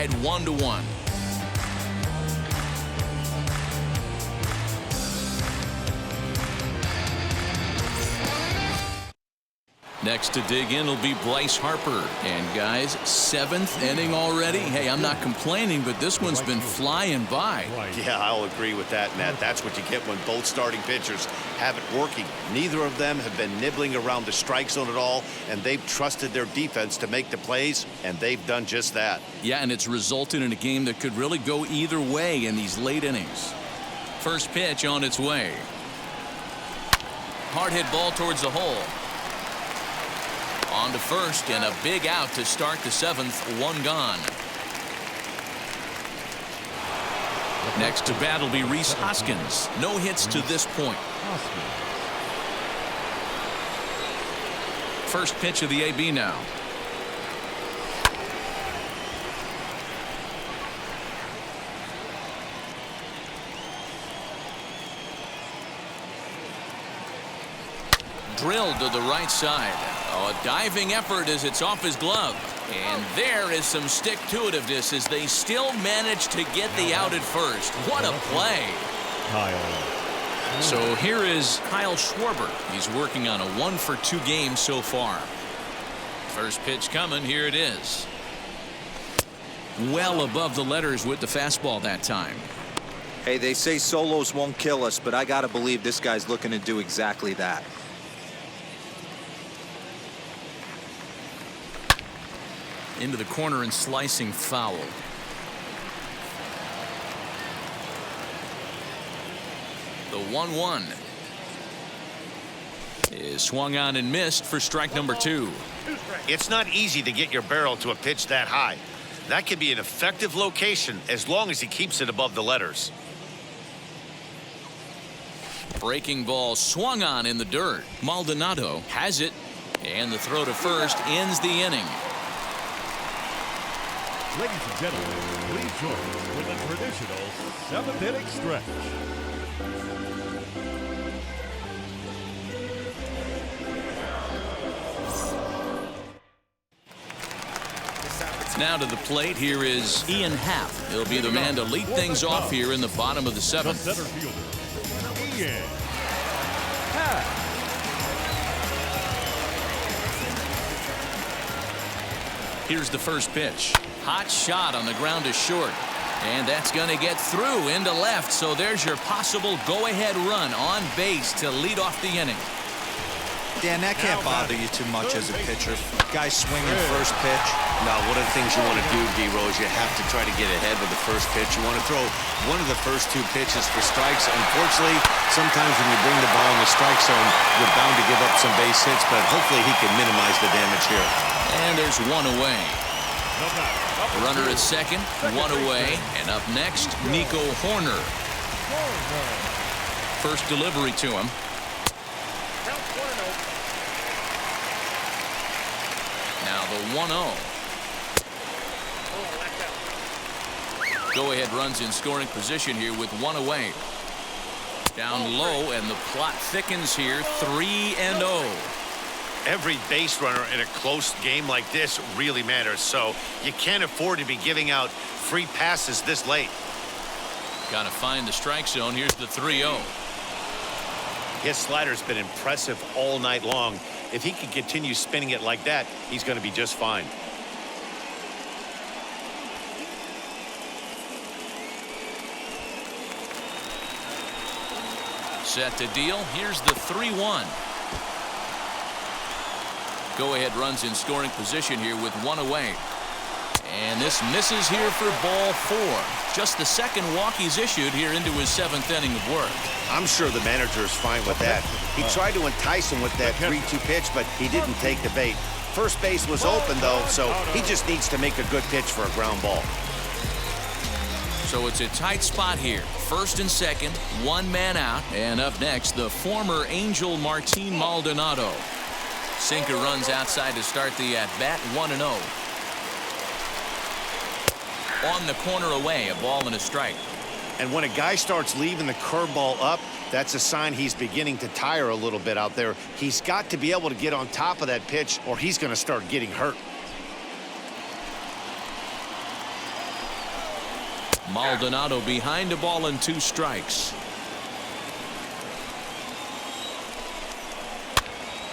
1-1. Next to dig in will be Bryce Harper. And guys, 7th inning already. Hey, I'm not complaining, but this one's been flying by. Yeah, I'll agree with that, Matt. That's what you get when both starting pitchers have it working. Neither of them have been nibbling around the strike zone at all, and they've trusted their defense to make the plays, and they've done just that. Yeah, and it's resulted in a game that could really go either way in these late innings. First pitch on its way. Hard hit ball towards the hole. On to first, and a big out to start the 7th. 1 gone. Next to bat will be Rhys Hoskins. No hits to this point. First pitch of the AB now. Drilled to the right side. Oh, a diving effort as it's off his glove. And there is some stick-to-itiveness as they still manage to get the out at first. What a play. So here is Kyle Schwarber. He's working on a 1-for-2 game so far. First pitch coming. Here it is. Well above the letters with the fastball that time. Hey, they say solos won't kill us, but I got to believe this guy's looking to do exactly that. Into the corner and slicing foul. The 1-1 is swung on and missed for strike number 2. It's not easy to get your barrel to a pitch that high. That could be an effective location as long as he keeps it above the letters. Breaking ball swung on in the dirt. Maldonado has it, and the throw to first ends the inning. Ladies and gentlemen, please join us with the traditional 7th inning stretch. Now to the plate, here is Ian Happ. He'll be the man to lead things off here in the bottom of the 7th. The center fielder, Ian Happ. Here's the first pitch. Hot shot on the ground is short. And that's going to get through into left. So there's your possible go-ahead run on base to lead off the inning. Dan, that can't bother you too much as a pitcher. Guy swinging first pitch. Now, one of the things you want to do, D-Rose, you have to try to get ahead with the first pitch. You want to throw one of the first 2 pitches for strikes. Unfortunately, sometimes when you bring the ball in the strike zone, you're bound to give up some base hits, but hopefully he can minimize the damage here. And there's 1 away. Runner at second, 1 away, and up next, Nico Horner. First delivery to him. Now the 1-0. Go-ahead runs in scoring position here with 1 away. Down low, and the plot thickens here, 3-0. Every base runner in a close game like this really matters, so you can't afford to be giving out free passes this late. Got to find the strike zone. Here's the 3-0. His slider's been impressive all night long. If he can continue spinning it like that, he's going to be just fine. Set to deal. Here's the 3-1. Go-ahead runs in scoring position here with 1 away. And this misses here for ball 4. Just the second walk he's issued here into his 7th inning of work. I'm sure the manager is fine with that. He tried to entice him with that 3-2 pitch, but he didn't take the bait. First base was open, though, so he just needs to make a good pitch for a ground ball. So it's a tight spot here. First and second, 1 man out. And up next, the former Angel Martin Maldonado. Sinker runs outside to start the at-bat, 1-0. On the corner away, a ball and a strike. And when a guy starts leaving the curveball up, that's a sign he's beginning to tire a little bit out there. He's got to be able to get on top of that pitch, or he's going to start getting hurt. Maldonado behind the ball and 2 strikes.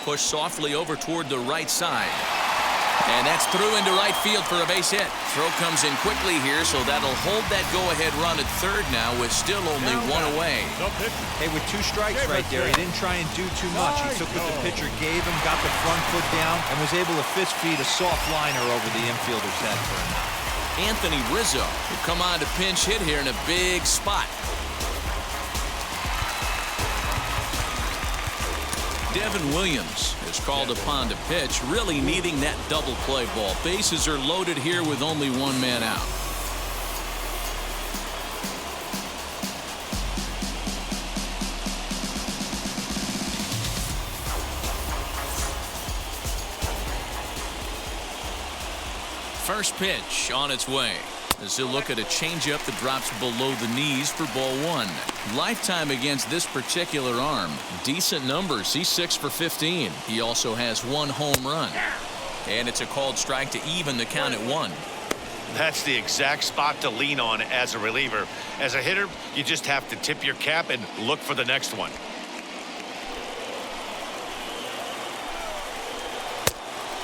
Push softly over toward the right side. And that's through into right field for a base hit. Throw comes in quickly here, so that'll hold that go-ahead run at third now with still only 1 away. Hey, with 2 strikes right there, he didn't try and do too much. He took what the pitcher gave him, got the front foot down, and was able to fist feed a soft liner over the infielder's head for a knock. Anthony Rizzo will come on to pinch hit here in a big spot. Devin Williams is called upon to pitch, really needing that double play ball. Bases are loaded here with only 1 man out. First pitch on its way. As he'll look at a changeup that drops below the knees for ball 1. Lifetime against this particular arm. Decent numbers. He's 6 for 15. He also has 1 home run. And it's a called strike to even the count at 1. That's the exact spot to lean on as a reliever. As a hitter, you just have to tip your cap and look for the next one.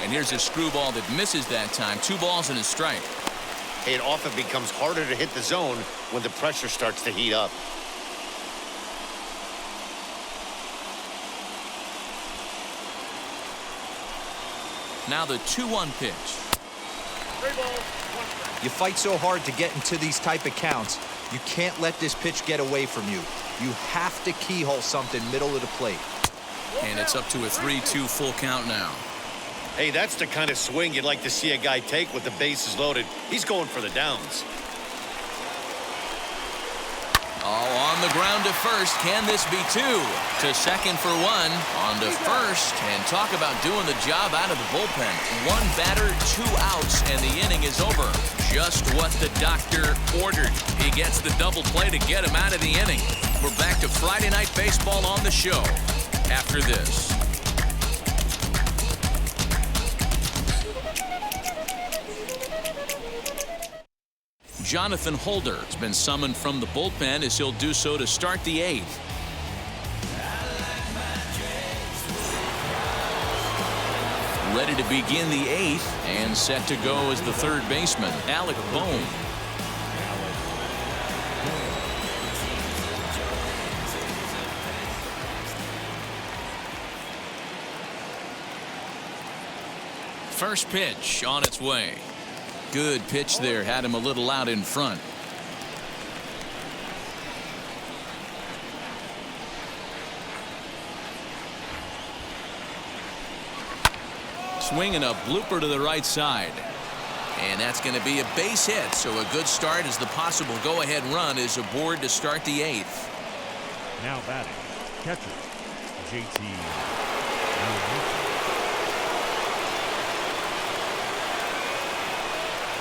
And here's a screwball that misses that time. 2 balls and a strike. It often becomes harder to hit the zone when the pressure starts to heat up. Now the 2-1 pitch. You fight so hard to get into these type of counts. You can't let this pitch get away from you. You have to keyhole something middle of the plate. And it's up to a 3-2 full count now. Hey, that's the kind of swing you'd like to see a guy take with the bases loaded. He's going for the downs. Oh, on the ground to first. Can this be 2? To second for 1. On to first. And talk about doing the job out of the bullpen. 1 batter, 2 outs, and the inning is over. Just what the doctor ordered. He gets the double play to get him out of the inning. We're back to Friday Night Baseball on the show after this. Jonathan Holder has been summoned from the bullpen as he'll do so to start the 8th. Ready to begin the 8th and set to go as the 3rd baseman, Alec Bohm. First pitch on its way. Good pitch there, had him a little out in front. Swinging a blooper to the right side. And that's going to be a base hit, so a good start as the possible go-ahead run is aboard to start the 8th. Now batting, catcher, JT.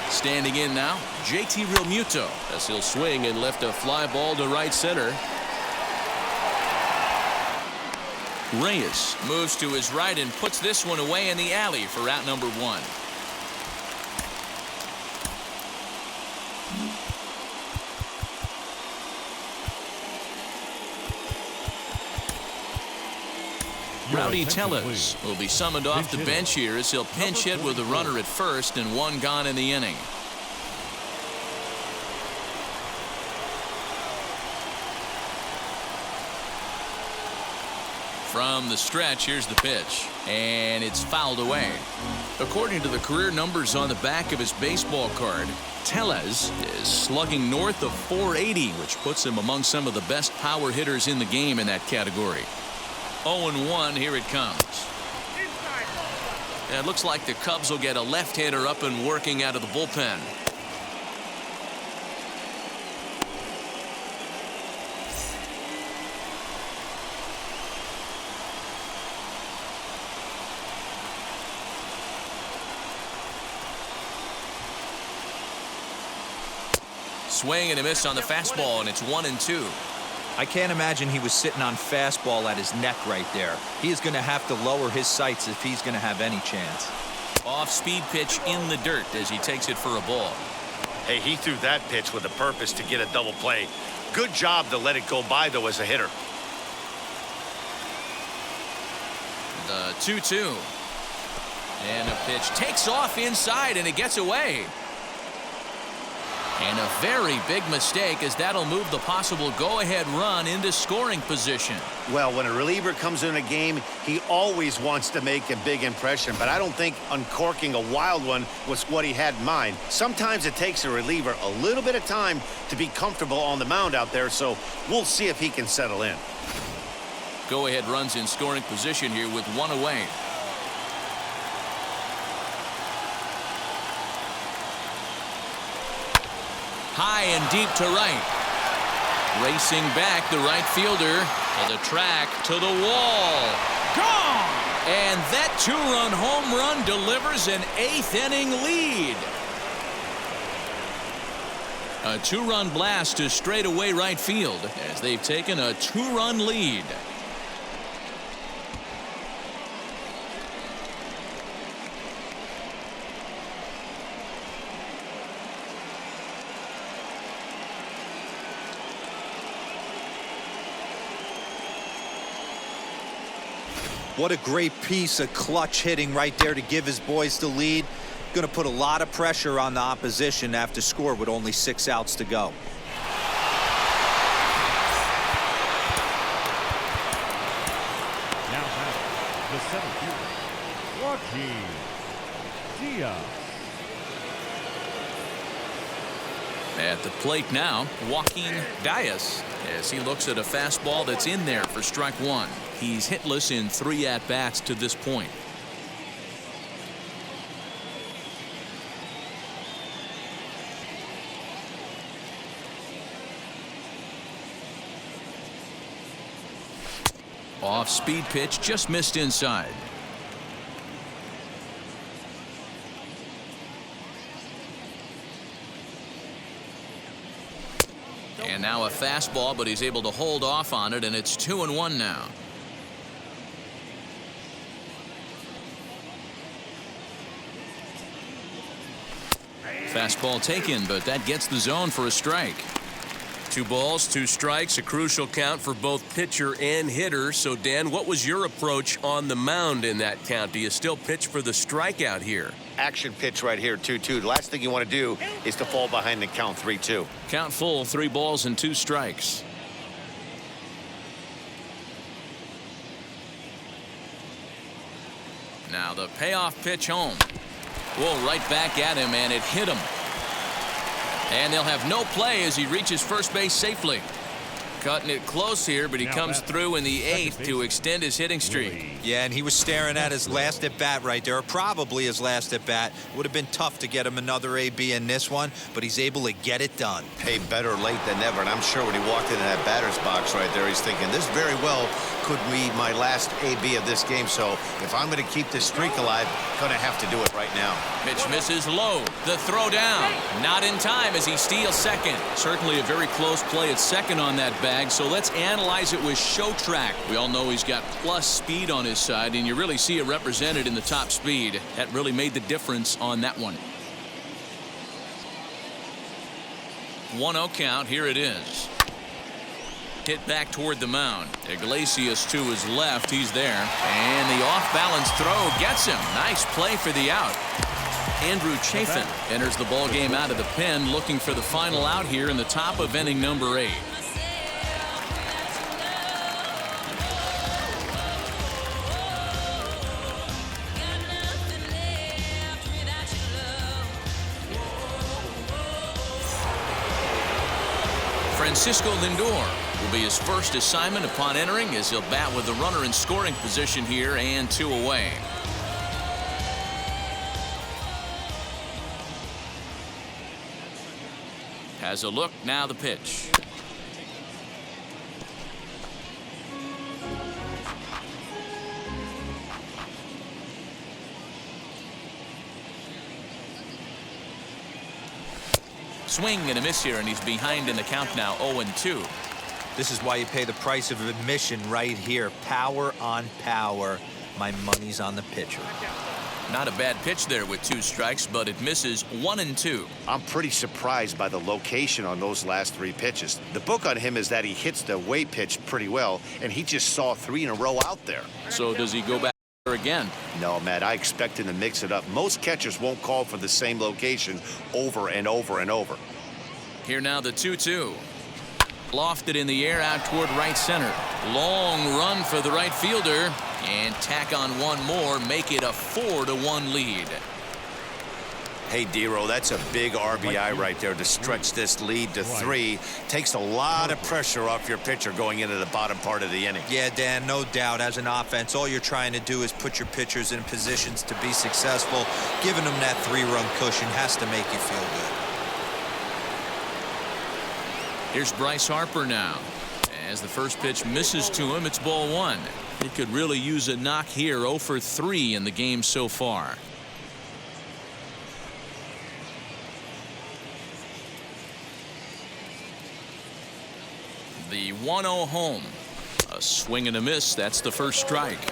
Standing in now, JT Realmuto as he'll swing and lift a fly ball to right center. Reyes moves to his right and puts this one away in the alley for out number 1. Rowdy Tellez will be summoned off the bench here as he'll pinch hit with a runner at first and 1 gone in the inning. From the stretch, here's the pitch, and it's fouled away. According to the career numbers on the back of his baseball card, Tellez is slugging north of .480, which puts him among some of the best power hitters in the game in that category. 0-1, here it comes. And it looks like the Cubs will get a left-hander up and working out of the bullpen. Swing and a miss on the fastball, and it's 1-2. I can't imagine he was sitting on fastball at his neck right there. He is going to have to lower his sights if he's going to have any chance. Off-speed pitch in the dirt as he takes it for a ball. Hey, he threw that pitch with a purpose to get a double play. Good job to let it go by, though, as a hitter. The 2-2. And a pitch takes off inside, and it gets away. And a very big mistake, as that'll move the possible go-ahead run into scoring position. Well, when a reliever comes in a game, he always wants to make a big impression, but I don't think uncorking a wild one was what he had in mind. Sometimes it takes a reliever a little bit of time to be comfortable on the mound out there, so we'll see if he can settle in. Go-ahead runs in scoring position here with one away. High and deep to right. Racing back, the right fielder to the track, to the wall. Gone! And that two-run home run delivers an eighth-inning lead. A two-run blast to straightaway right field as they've taken a two-run lead. What a great piece of clutch hitting right there to give his boys the lead. Going to put a lot of pressure on the opposition after score with only 6 outs to go. Now batting, the center fielder, Joaquin Diaz. At the plate now, Joaquin Diaz, as he looks at a fastball that's in there for strike one. He's hitless in 3 at-bats to this point. Off-speed pitch just missed inside. And now a fastball, but he's able to hold off on it, and it's 2-1 now. Fastball taken, but that gets the zone for a strike. 2 balls, 2 strikes, a crucial count for both pitcher and hitter. So, Dan, what was your approach on the mound in that count? Do you still pitch for the strikeout here? Action pitch right here, 2-2. The last thing you want to do is to fall behind the count 3-2. Count full, 3 balls and 2 strikes. Now the payoff pitch home. Whoa, right back at him, and it hit him. And they'll have no play as he reaches first base safely. Cutting it close here, but he comes through in the 8th to extend his hitting streak. Yeah, and he was staring at his last at-bat right there, probably his last at-bat. Would have been tough to get him another AB in this one, but he's able to get it done. Hey, better late than never, and I'm sure when he walked into that batter's box right there, he's thinking, this very well could be my last AB of this game, so if I'm going to keep this streak alive, going to have to do it right now. Mitch misses low. The throw down. Not in time as he steals second. Certainly a very close play at second on that bag, so let's analyze it with show track. We all know he's got plus speed on his side, and you really see it represented in the top speed. That really made the difference on that one. 1-0 count. Here it is. Hit back toward the mound. Iglesias to his left. He's there. And the off-balance throw gets him. Nice play for the out. Andrew Chafin enters the ball game out of the pen, looking for the final out here in the top of inning number 8. Francisco Lindor will be his first assignment upon entering, as he'll bat with the runner in scoring position here and 2 away. Has a look, now the pitch. Swing and a miss here, and he's behind in the count now, 0-2. This is why you pay the price of admission right here. Power on power. My money's on the pitcher. Not a bad pitch there with 2 strikes, but it misses 1 and 2. I'm pretty surprised by the location on those last 3 pitches. The book on him is that he hits the way pitch pretty well, and he just saw 3 in a row out there. So does he go back there again? No, Matt, I expect him to mix it up. Most catchers won't call for the same location over and over and over. Here now the 2-2. Lofted in the air out toward right center. Long run for the right fielder. And tack on one more, make it a 4-1 lead. Hey, Dero, that's a big RBI right there to stretch this lead to 3. Takes a lot of pressure off your pitcher going into the bottom part of the inning. Yeah, Dan, no doubt. As an offense, all you're trying to do is put your pitchers in positions to be successful. Giving them that 3-run cushion has to make you feel good. Here's Bryce Harper now. As the first pitch misses to him, it's ball 1. He could really use a knock here. 0 for 3 in the game so far. The 1-0 home. A swing and a miss. That's the first strike.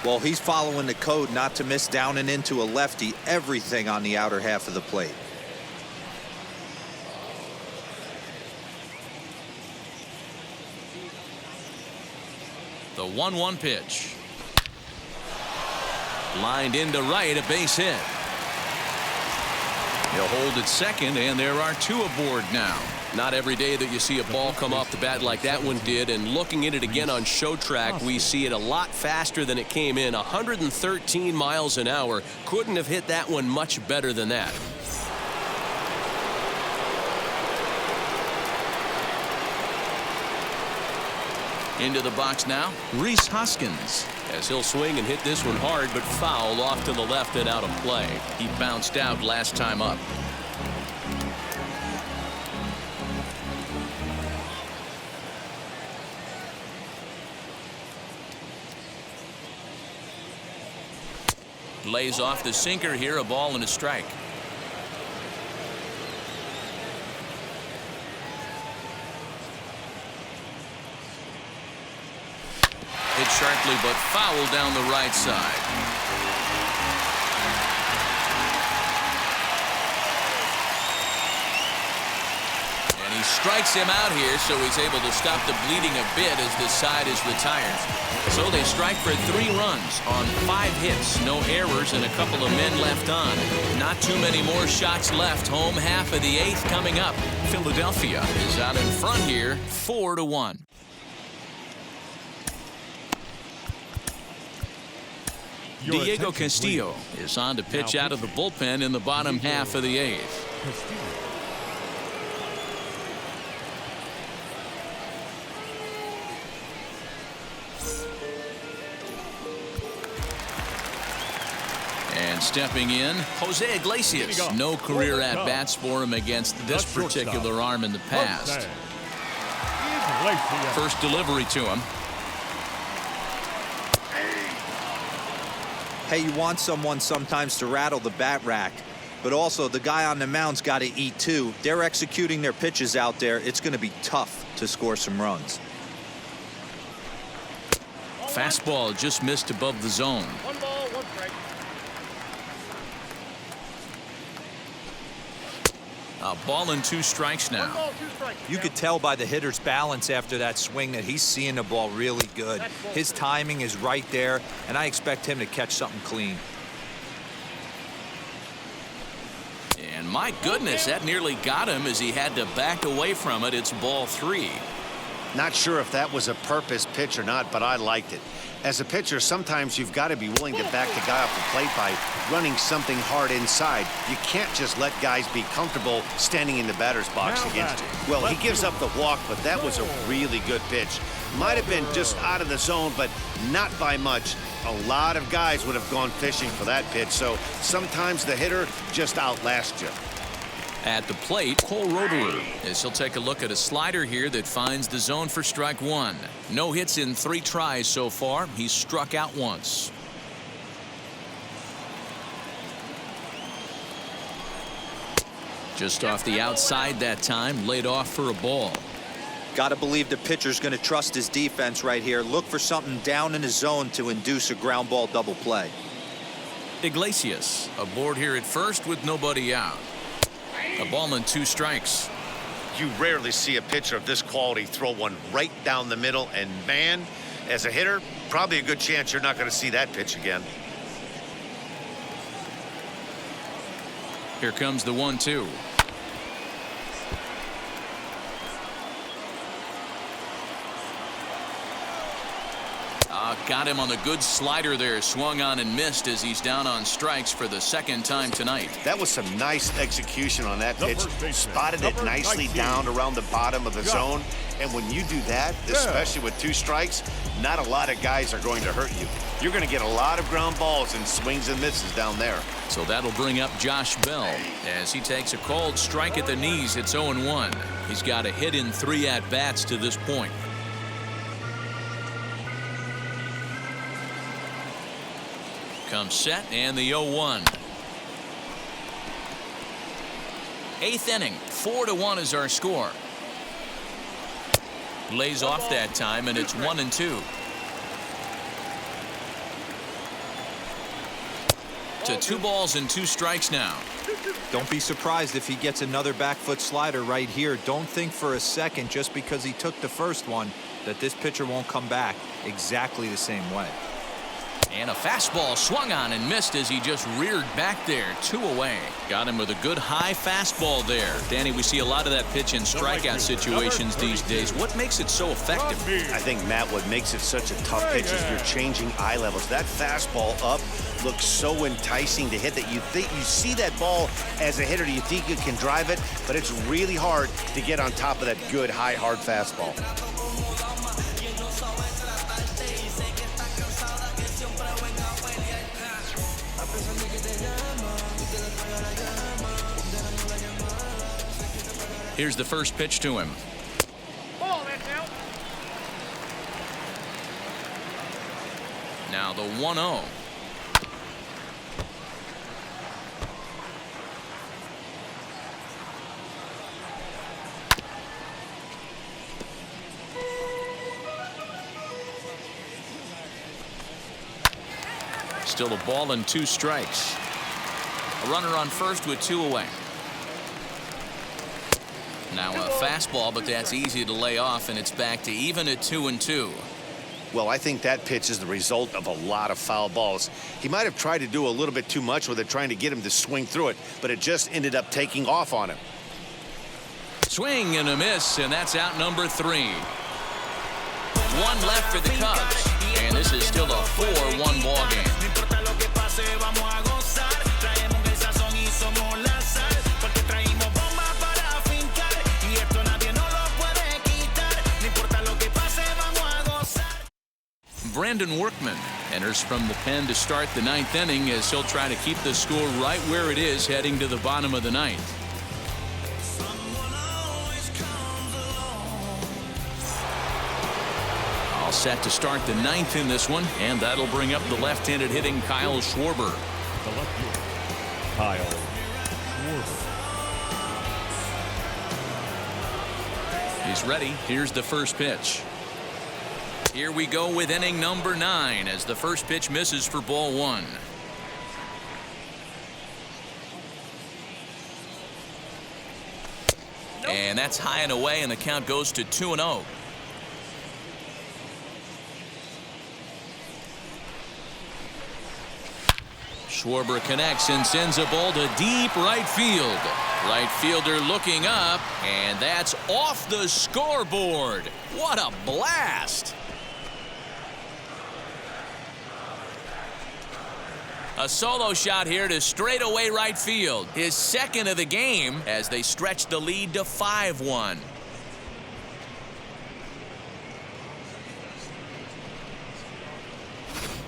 Well, he's following the code not to miss down and into a lefty. Everything on the outer half of the plate. The 1-1 pitch. Lined into right, a base hit. He'll hold at second, and there are 2 aboard now. Not every day that you see a ball come off the bat like that one did, and looking at it again on show track, we see it a lot faster than it came in. 113 miles an hour. Couldn't have hit that one much better than that. Into the box now, Rhys Hoskins. As he'll swing and hit this one hard, but foul off to the left and out of play. He bounced out last time up. Lays off the sinker here, a ball and a strike. Hit sharply, but foul down the right side. And he strikes him out here, so he's able to stop the bleeding a bit as this side is retired. So they strike for 3 runs on 5 hits, no errors, and a couple of men left on. Not too many more shots left. Home half of the 8th coming up. Philadelphia is out in front here, 4-1. Diego Castillo is on to pitch out of the bullpen in the bottom half of the 8th. And stepping in, Jose Iglesias. No career at-bats for him against this particular arm in the past. First delivery to him. Hey, you want someone sometimes to rattle the bat rack, but also the guy on the mound's got to eat too. They're executing their pitches out there. It's going to be tough to score some runs. Fastball just missed above the zone. 1 ball, 1 strike. A ball and 2 strikes now. 1 ball, 2 strikes. You could tell by the hitter's balance after that swing that he's seeing the ball really good. His timing is right there, and I expect him to catch something clean. And my goodness, that nearly got him as he had to back away from it. It's ball 3. Not sure if that was a purpose pitch or not, but I liked it. As a pitcher, sometimes you've got to be willing to back the guy off the plate by running something hard inside. You can't just let guys be comfortable standing in the batter's box against you. Well, he gives up the walk, but that was a really good pitch. Might have been just out of the zone, but not by much. A lot of guys would have gone fishing for that pitch, so sometimes the hitter just outlasts you. At the plate, Cole Roederer, as he'll take a look at a slider here that finds the zone for strike 1. No hits in 3 tries so far. He's struck out once. Just off the outside that time, laid off for a ball. Got to believe the pitcher's going to trust his defense right here. Look for something down in the zone to induce a ground ball double play. Iglesias aboard here at first with nobody out. A ball and 2 strikes. You rarely see a pitcher of this quality throw one right down the middle, and man, as a hitter, probably a good chance you're not going to see that pitch again. Here comes the 1-2. Got him on the good slider there. Swung on and missed as he's down on strikes for the 2nd time tonight. That was some nice execution on that pitch. Spotted it nicely down around the bottom of the zone. And when you do that, especially with 2 strikes, not a lot of guys are going to hurt you. You're going to get a lot of ground balls and swings and misses down there. So that'll bring up Josh Bell as he takes a called strike at the knees. It's 0-1. He's got a hit in 3 at-bats to this point. Comes set and the 0-1. 8th inning, 4-1 is our score. Lays off that time, and it's 1-2. To 2 balls and 2 strikes now. Don't be surprised if he gets another back foot slider right here. Don't think for a second, just because he took the first one, that this pitcher won't come back exactly the same way. And a fastball swung on and missed as he just reared back there. 2 away. Got him with a good high fastball there. Danny, we see a lot of that pitch in strikeout situations these days. What makes it so effective? I think, Matt, what makes it such a tough pitch is you're changing eye levels. That fastball up looks so enticing to hit that you see that ball as a hitter, you think you can drive it, but it's really hard to get on top of that good high hard fastball. Here's the first pitch to him. Now the 1-0. Still a ball and 2 strikes. A runner on first with 2 away. Now a fastball, but that's easy to lay off, and it's back to even at 2-2. Well, I think that pitch is the result of a lot of foul balls. He might have tried to do a little bit too much with it, trying to get him to swing through it, but it just ended up taking off on him. Swing and a miss, and that's out number 3. 1 left for the Cubs, and this is still a 4-1 ball game. Brandon Workman enters from the pen to start the 9th inning as he'll try to keep the score right where it is heading to the bottom of the 9th. All set to start the 9th in this one, and that'll bring up the left-handed hitting Kyle Schwarber. The left-hander, Kyle Schwarber. He's ready. Here's the first pitch. Here we go with inning number 9 as the first pitch misses for ball 1. And that's high and away, and the count goes to 2-0. Schwarber connects and sends a ball to deep right field. Right fielder looking up, and that's off the scoreboard. What a blast! A solo shot here to straightaway right field. His 2nd of the game as they stretch the lead to 5-1.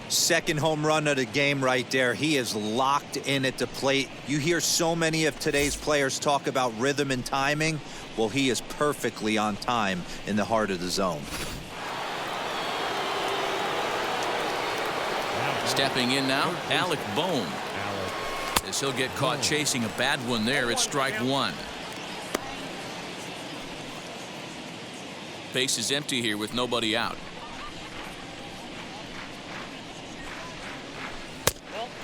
Second home run of the game right there. He is locked in at the plate. You hear so many of today's players talk about rhythm and timing. Well, he is perfectly on time in the heart of the zone. Stepping in now, Alec Bohm. As he'll get caught chasing a bad one there, it's strike 1. Base is empty here with nobody out.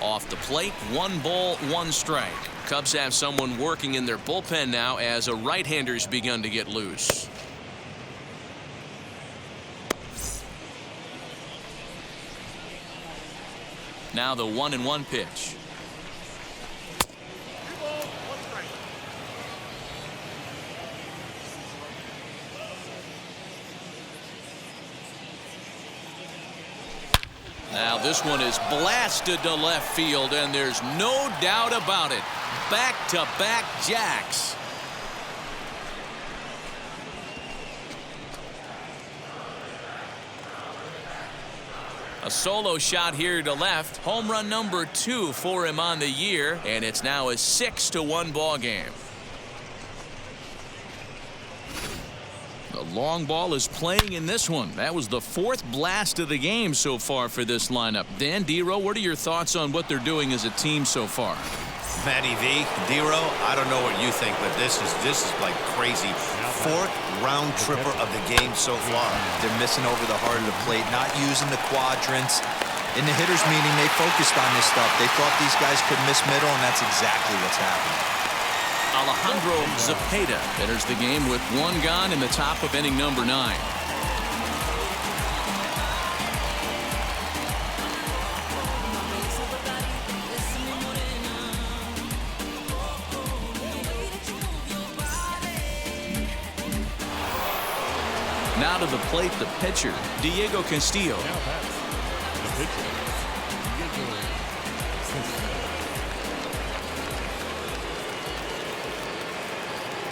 Off the plate, 1 ball, 1 strike. Cubs have someone working in their bullpen now as a right-hander's begun to get loose. Now the 1-1 pitch. Now this one is blasted to left field, and there's no doubt about it. Back-to-back jacks. A solo shot here to left. Home run number 2 for him on the year, and it's now a 6-1 ball game. The long ball is playing in this one. That was the 4th blast of the game so far for this lineup. Dan, D-Row, what are your thoughts on what they're doing as a team so far? Matty V, D-Row, I don't know what you think, but this is like crazy. 4th round tripper of the game so far. They're missing over the heart of the plate, not using the quadrants. In the hitters meeting, they focused on this stuff. They thought these guys could miss middle, and that's exactly what's happening. Alejandro Zepeda enters the game with 1 gone in the top of inning number 9. Now to the plate, the pitcher, Diego Castillo. Now bats the pitcher, Diego Castillo.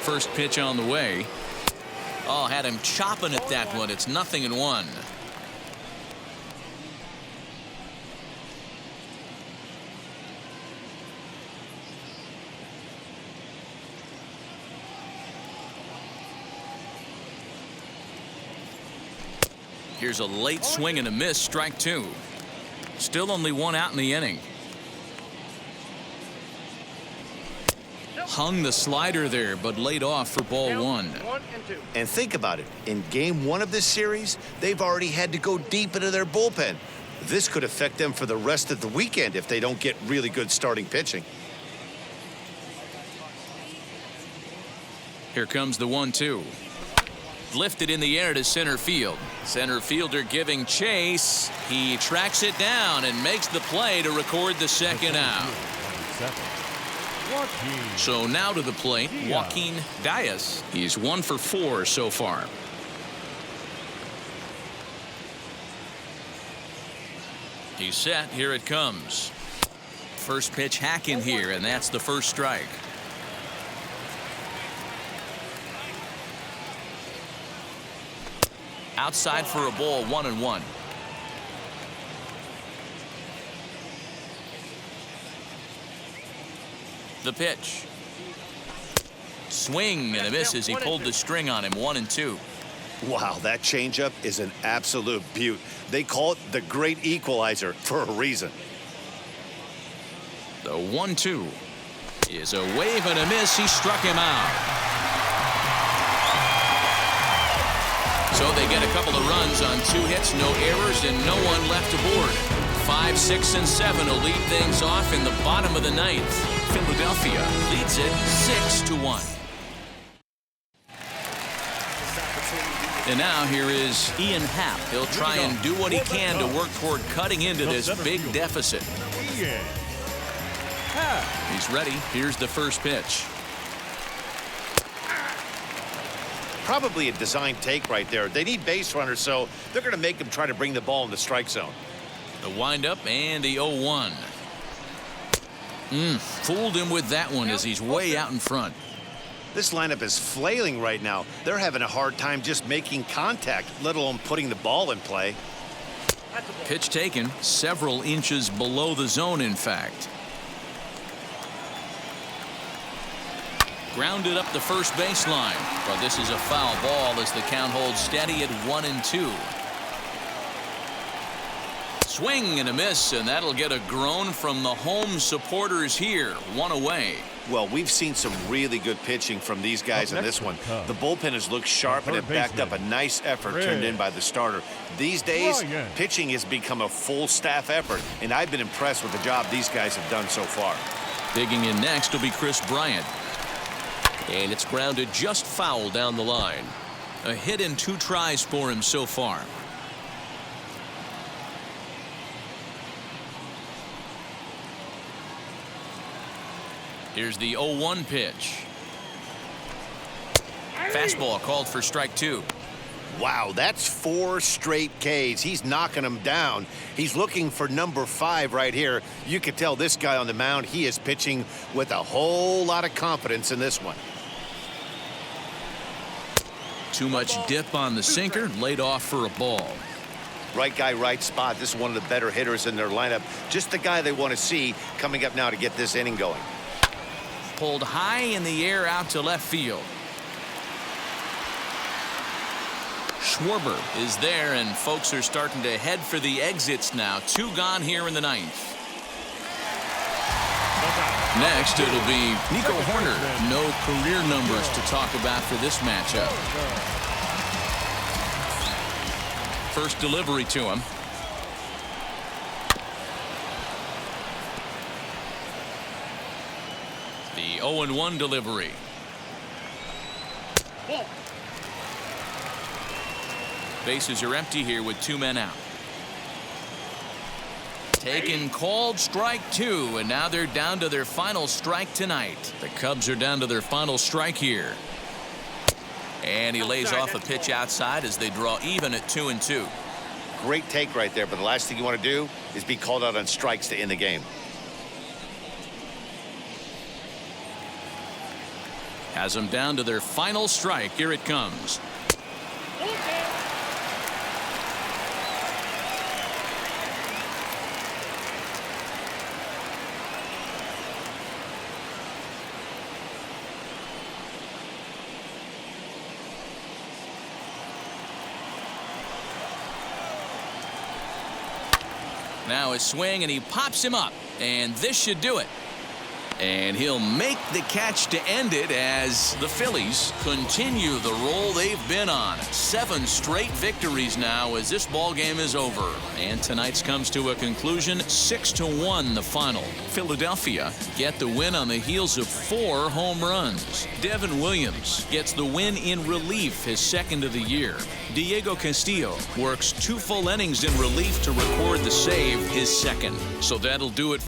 First pitch on the way. Oh, had him chopping at that one. It's 0-1. Here's a late swing and a miss, strike 2. Still only 1 out in the inning. Hung the slider there, but laid off for ball 1. And think about it. In game 1 of this series, they've already had to go deep into their bullpen. This could affect them for the rest of the weekend if they don't get really good starting pitching. Here comes the 1-2. Lifted in the air to center field. Center fielder giving chase. He tracks it down and makes the play to record the second out. So now to the plate, Joaquin Diaz. He's 1 for 4 so far. He's set. Here it comes. First pitch hack in here, and that's the first strike. Outside for a ball, 1-1. The pitch. Swing and a miss as he pulled the string on him, 1-2. Wow, that changeup is an absolute beaut. They call it the great equalizer for a reason. The 1-2 is a wave and a miss. He struck him out. So they get a couple of runs on 2 hits, no errors, and no one left aboard. 5, 6, and 7 will lead things off in the bottom of the 9th. Philadelphia leads it 6-1. And now here is Ian Happ. He'll try and do what he can to work toward cutting into this big deficit. He's ready. Here's the first pitch. Probably a design take right there. They need base runners, so they're going to make them try to bring the ball in the strike zone. The windup and the 0-1. Fooled him with that one as he's way out in front. This lineup is flailing right now. They're having a hard time just making contact, let alone putting the ball in play. Pitch taken several inches below the zone, in fact. Grounded up the first baseline, but this is a foul ball as the count holds steady at 1-2. swing and a miss, and that'll get a groan from the home supporters here. One away. Well, we've seen some really good pitching from these guys in this one. The bullpen has looked sharp and it backed up a nice effort turned in by the starter. These days, pitching has become a full staff effort, and I've been impressed with the job these guys have done so far. Digging in next will be Chris Bryant. And it's grounded just foul down the line. A hit in 2 tries for him so far. Here's the 0-1 pitch. Fastball called for strike 2. Wow, that's 4 straight Ks. He's knocking them down. He's looking for number 5 right here. You can tell this guy on the mound, he is pitching with a whole lot of confidence in this one. Too much dip on the sinker, laid off for a ball. Right guy, right spot. This is one of the better hitters in their lineup. Just the guy they want to see coming up now to get this inning going. Pulled high in the air out to left field. Schwarber is there, and folks are starting to head for the exits now. 2 gone here in the 9th. Next, it'll be Nico Horner. No career numbers to talk about for this matchup. First delivery to him. The 0-1 delivery. Bases are empty here with 2 men out. Taken, called, strike 2, and now they're down to their final strike tonight. The Cubs are down to their final strike here. And he lays off a pitch outside as they draw even at 2-2. Great take right there, but the last thing you want to do is be called out on strikes to end the game. Has them down to their final strike. Here it comes. Now a swing, and he pops him up, and this should do it. And he'll make the catch to end it as the Phillies continue the roll they've been on. 7 straight victories now as this ball game is over. And tonight's comes to a conclusion. 6-1 the final. Philadelphia get the win on the heels of 4 home runs. Devin Williams gets the win in relief, his 2nd of the year. Diego Castillo works 2 full innings in relief to record the save, his 2nd. So that'll do it.